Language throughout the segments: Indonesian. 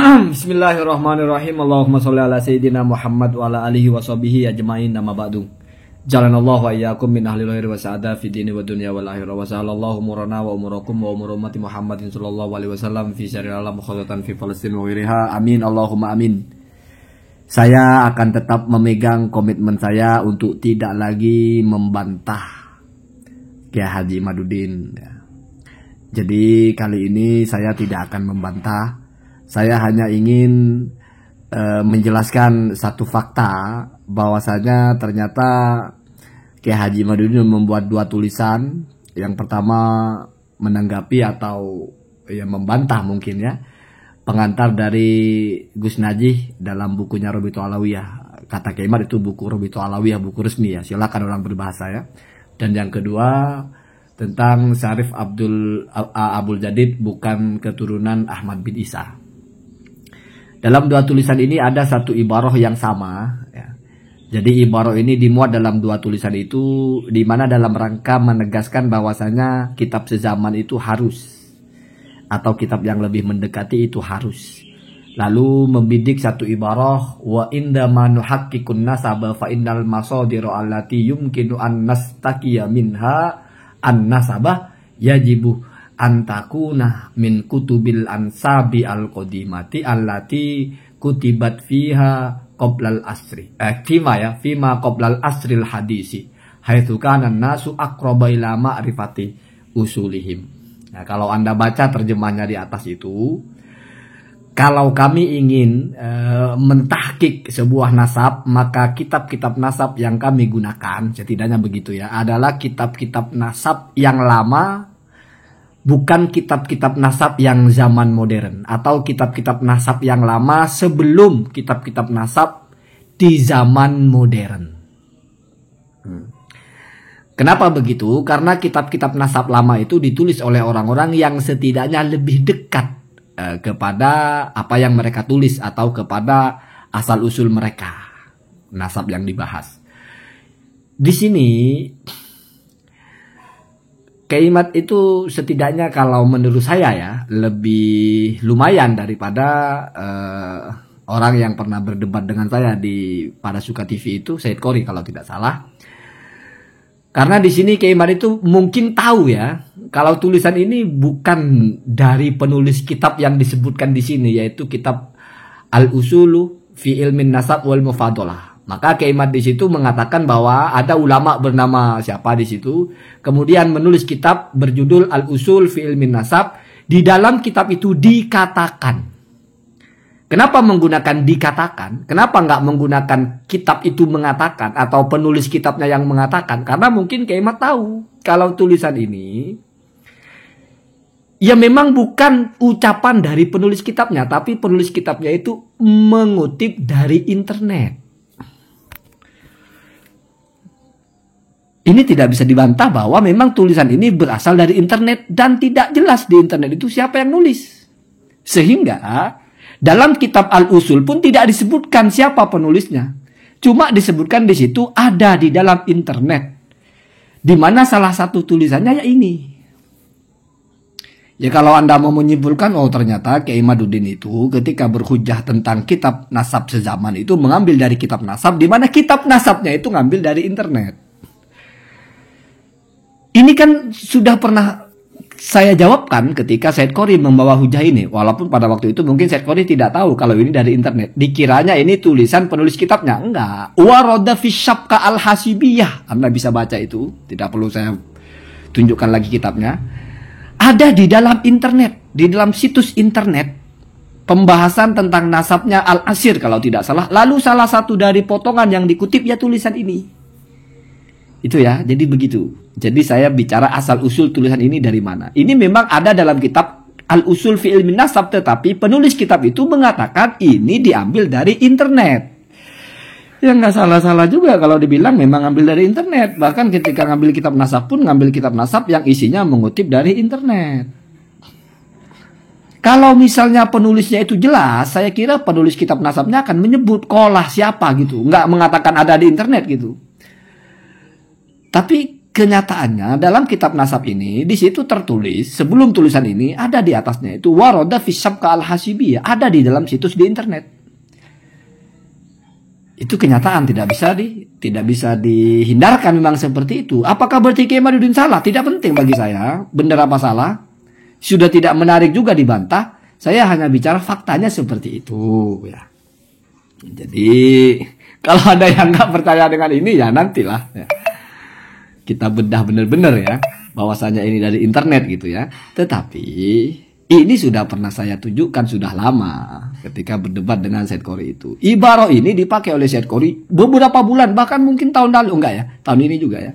Bismillahirrahmanirrahim. Allahumma sholli ala sayyidina Muhammad wa ala alihi wa sahbihi ajma'in, amma ba'du. Jalanallahu wa iyyakum min ahlil khairi wa sa'ada fi dini wa dunya wal akhirah. Wa sallallahu umurana wa umurakum wa umur ummati Muhammadin sallallahu alaihi wasallam fi syarril alam khususatan fi Palestin wa ghairiha. Amin Allahumma amin. Saya akan tetap memegang komitmen saya untuk tidak lagi membantah Kiai Haji Imaduddin. Jadi kali ini saya tidak akan membantah. Saya hanya ingin menjelaskan satu fakta bahwasanya ternyata Kiai Haji Imaduddin membuat dua tulisan. Yang pertama menanggapi atau ya membantah mungkin ya pengantar dari Gus Najih dalam bukunya Robito Alawiyah. Kata Kiai Imad itu buku Robito Alawiyah, buku resmi ya. Silakan orang berbahasa ya. Dan yang kedua tentang Syarif Abdul Jadid bukan keturunan Ahmad bin Isa. Dalam dua tulisan ini ada satu ibarah yang sama ya. Jadi ibarah ini dimuat dalam dua tulisan itu, di mana dalam rangka menegaskan bahwasanya kitab sezaman itu harus, atau kitab yang lebih mendekati itu harus. Lalu membidik satu ibarah, wa inda manuhakkikun nasaba fa innal masadiru allati yumkinu an nastaqiya minha an nasabah yajibu antakuna min kutubil ansabi al-qadimati allati kutibat fiha qoblal asri. Fima qoblal asril hadisi. Haitsu kana nasu aqraba ila ma'rifati usulihim. Nah, kalau Anda baca terjemahnya di atas itu, kalau kami ingin mentahkik sebuah nasab, maka kitab-kitab nasab yang kami gunakan, setidaknya begitu ya, adalah kitab-kitab nasab yang lama, bukan kitab-kitab nasab yang zaman modern, atau kitab-kitab nasab yang lama sebelum kitab-kitab nasab di zaman modern. Kenapa begitu? Karena kitab-kitab nasab lama itu ditulis oleh orang-orang yang setidaknya lebih dekat kepada apa yang mereka tulis atau kepada asal-usul mereka, nasab yang dibahas. Di sini Keimat itu setidaknya kalau menurut saya ya lebih lumayan daripada orang yang pernah berdebat dengan saya di pada Suka TV itu, Said Qori kalau tidak salah. Karena di sini Keimat itu mungkin tahu ya kalau tulisan ini bukan dari penulis kitab yang disebutkan di sini, yaitu kitab Al-Usulu fi Ilmin Nasab wal Mufadalah. Maka Kiai Imad di situ mengatakan bahwa ada ulama bernama siapa di situ, kemudian menulis kitab berjudul Al-Usul fi Ilmin Nasab. Di dalam kitab itu dikatakan. Kenapa menggunakan dikatakan? Kenapa nggak menggunakan kitab itu mengatakan atau penulis kitabnya yang mengatakan? Karena mungkin Kiai Imad tahu kalau tulisan ini ya memang bukan ucapan dari penulis kitabnya, tapi penulis kitabnya itu mengutip dari internet. Ini tidak bisa dibantah bahwa memang tulisan ini berasal dari internet dan tidak jelas di internet itu siapa yang nulis. Sehingga dalam kitab Al-Usul pun tidak disebutkan siapa penulisnya. Cuma disebutkan di situ ada di dalam internet. Di mana salah satu tulisannya ya ini. Ya kalau Anda mau menyimpulkan, oh ternyata Kiai Imaduddin itu ketika berhujah tentang kitab nasab sezaman itu mengambil dari kitab nasab, di mana kitab nasabnya itu ngambil dari internet. Ini kan sudah pernah saya jawabkan ketika Said Qori membawa hujah ini. Walaupun pada waktu itu mungkin Said Qori tidak tahu kalau ini dari internet. Dikiranya ini tulisan penulis kitabnya. Enggak. Waroda fi syabka al-hasibiyah. Anda bisa baca itu. Tidak perlu saya tunjukkan lagi kitabnya. Ada di dalam internet. Di dalam situs internet. Pembahasan tentang nasabnya Al-Asir kalau tidak salah. Lalu salah satu dari potongan yang dikutip ya tulisan ini. Itu ya, jadi begitu. Jadi saya bicara asal-usul tulisan ini dari mana. Ini memang ada dalam kitab Al-Usul fi Ilmin Nasab, tetapi penulis kitab itu mengatakan ini diambil dari internet. Ya nggak salah-salah juga kalau dibilang memang ambil dari internet. Bahkan ketika ngambil kitab nasab pun ngambil kitab nasab yang isinya mengutip dari internet. Kalau misalnya penulisnya itu jelas, saya kira penulis kitab nasabnya akan menyebut kolah siapa gitu. Nggak mengatakan ada di internet gitu. Tapi kenyataannya dalam kitab nasab ini, di situ tertulis, sebelum tulisan ini, ada di atasnya itu, waroda fi syabka al-hasibiyah, ada di dalam situs di internet. Itu kenyataan, tidak bisa dihindarkan memang seperti itu. Apakah berarti Kiai Imaduddin salah? Tidak penting bagi saya, benar apa salah. Sudah tidak menarik juga dibantah. Saya hanya bicara faktanya seperti itu, ya. Jadi kalau ada yang nggak percaya dengan ini, ya nantilah. Ya. Kita bedah benar-benar ya, bahwasanya ini dari internet gitu ya. Tetapi ini sudah pernah saya tunjukkan sudah lama ketika berdebat dengan Syed Qori itu. Ibarah ini dipakai oleh Syed Qori beberapa bulan, bahkan mungkin tahun lalu, enggak ya, tahun ini juga ya.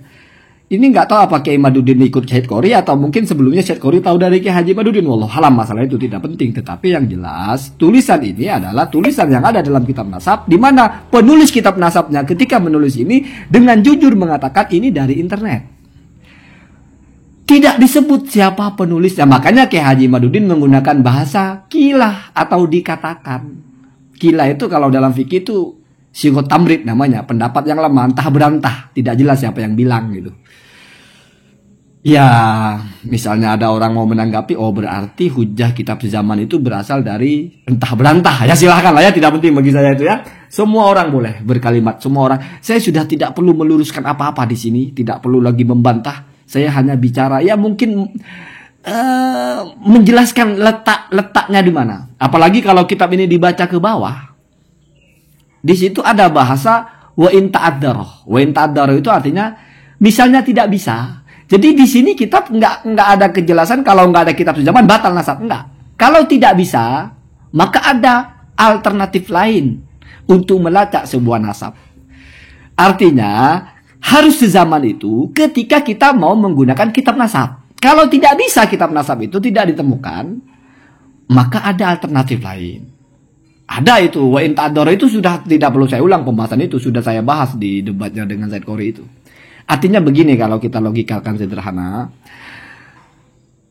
Ini nggak tahu apa Kiai Imaduddin ikut Syed Qori atau mungkin sebelumnya Syed Qori tahu dari Kiai Haji Imaduddin. Wallahualam, masalah itu tidak penting. Tetapi yang jelas tulisan ini adalah tulisan yang ada dalam kitab nasab, di mana penulis kitab nasabnya ketika menulis ini dengan jujur mengatakan ini dari internet. Tidak disebut siapa penulisnya. Makanya Kiai Haji Imaduddin menggunakan bahasa kilah atau dikatakan. Kilah itu kalau dalam fikih itu sigot tamrid namanya, pendapat yang lemah, entah berantah, tidak jelas siapa yang bilang gitu. Ya, misalnya ada orang mau menanggapi, oh berarti hujah kitab sezaman itu berasal dari entah berantah. Ya silahkan lah ya, tidak penting bagi saya itu ya. Semua orang boleh berkalimat, semua orang. Saya sudah tidak perlu meluruskan apa-apa di sini, tidak perlu lagi membantah. Saya hanya bicara, ya mungkin menjelaskan letaknya di mana. Apalagi kalau kitab ini dibaca ke bawah. Di situ ada bahasa wa in ta'adzara. Wa in ta'adzara itu artinya misalnya tidak bisa. Jadi di sini kitab nggak ada kejelasan kalau nggak ada kitab sezaman batal nasab, enggak. Kalau tidak bisa, maka ada alternatif lain untuk melacak sebuah nasab. Artinya harus sezaman itu ketika kita mau menggunakan kitab nasab. Kalau tidak bisa kitab nasab itu tidak ditemukan, maka ada alternatif lain. Ada itu, wa in ta'adzara itu sudah tidak perlu saya ulang, pembahasan itu sudah saya bahas di debatnya dengan Syed Qori itu. Artinya begini, kalau kita logikakan sederhana,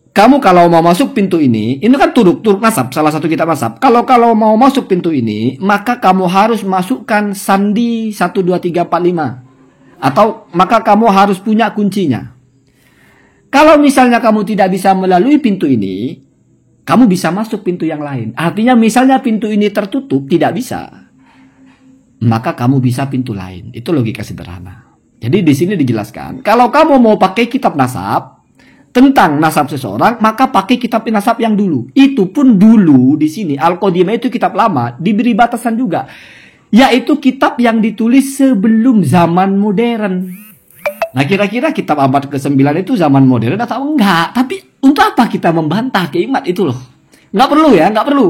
kamu kalau mau masuk pintu ini kan turuk nasab, salah satu kitab nasab. Kalau mau masuk pintu ini, maka kamu harus masukkan sandi 1, 2, 3, 4, 5. Atau maka kamu harus punya kuncinya. Kalau misalnya kamu tidak bisa melalui pintu ini, kamu bisa masuk pintu yang lain. Artinya misalnya pintu ini tertutup, tidak bisa, maka kamu bisa pintu lain. Itu logika sederhana. Jadi di sini dijelaskan, kalau kamu mau pakai kitab nasab tentang nasab seseorang, maka pakai kitab nasab yang dulu. Itu pun dulu di sini Al-Qadimah itu kitab lama, diberi batasan juga, yaitu kitab yang ditulis sebelum zaman modern. Nah kira-kira kitab abad ke-9 itu zaman modern atau enggak? Tapi untuk apa kita membantah Kiai Imad itu loh? Nggak perlu ya, nggak perlu.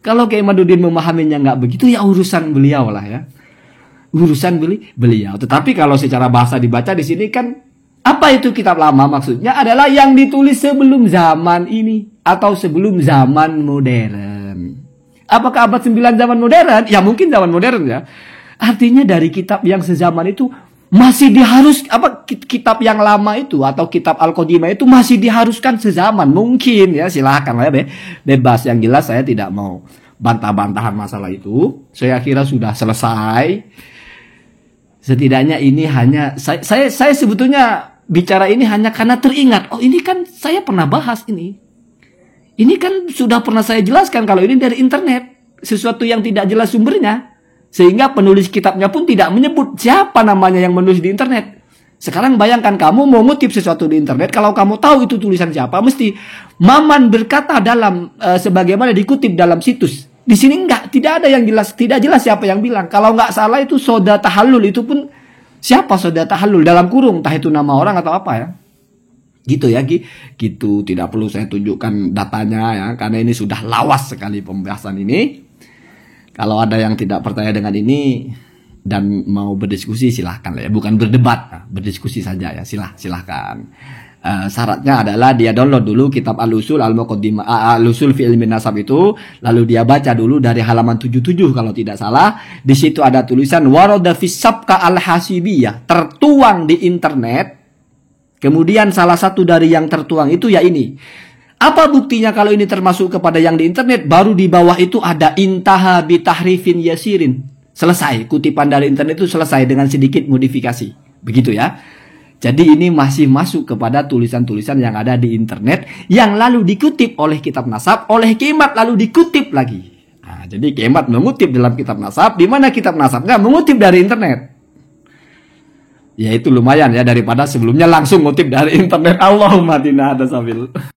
Kalau Kiai Imaduddin memahaminya nggak begitu, ya urusan beliau lah ya. Urusan beliau. Tetapi kalau secara bahasa dibaca di sini kan, apa itu kitab lama maksudnya adalah yang ditulis sebelum zaman ini atau sebelum zaman modern. Apakah abad 9 zaman modern? Ya mungkin zaman modern ya. Artinya dari kitab yang sezaman itu masih kitab yang lama itu atau kitab Al-Qadimah itu masih diharuskan sezaman. Mungkin ya, silakan ya, bebas. Yang jelas saya tidak mau bantah-bantahan masalah itu. Saya kira sudah selesai. Setidaknya ini hanya saya sebetulnya bicara ini hanya karena teringat, oh ini kan saya pernah bahas ini. Ini kan sudah pernah saya jelaskan kalau ini dari internet, sesuatu yang tidak jelas sumbernya. Sehingga penulis kitabnya pun tidak menyebut siapa namanya yang menulis di internet. Sekarang bayangkan kamu mau ngutip sesuatu di internet, kalau kamu tahu itu tulisan siapa, mesti Maman berkata dalam sebagaimana dikutip dalam situs. Di sini tidak ada yang jelas, tidak jelas siapa yang bilang. Kalau nggak salah itu soda tahallul, itu pun siapa soda tahallul dalam kurung, entah itu nama orang atau apa ya. Gitu ya, gitu. Tidak perlu saya tunjukkan datanya ya, karena ini sudah lawas sekali pembahasan ini. Kalau ada yang tidak percaya dengan ini dan mau berdiskusi silahkan lah ya, bukan berdebat, berdiskusi saja ya, silahkan. Syaratnya adalah dia download dulu kitab Al-Usul Al-Muqaddimah Al-Usul fi Ilmin Nasab itu, lalu dia baca dulu dari halaman 77 kalau tidak salah. Di situ ada tulisan warada fi sabka al-hasibiyah, tertuang di internet. Kemudian salah satu dari yang tertuang itu ya ini. Apa buktinya kalau ini termasuk kepada yang di internet? Baru di bawah itu ada intaha bi tahrifin yasirin. Selesai, kutipan dari internet itu selesai dengan sedikit modifikasi. Begitu ya. Jadi ini masih masuk kepada tulisan-tulisan yang ada di internet yang lalu dikutip oleh kitab nasab, oleh Kimat lalu dikutip lagi. Nah, jadi Kimat mengutip dalam kitab nasab, di mana kitab nasabnya mengutip dari internet. Ya itu lumayan ya daripada sebelumnya langsung ngutip dari internet. Allahumma tina ada sambil.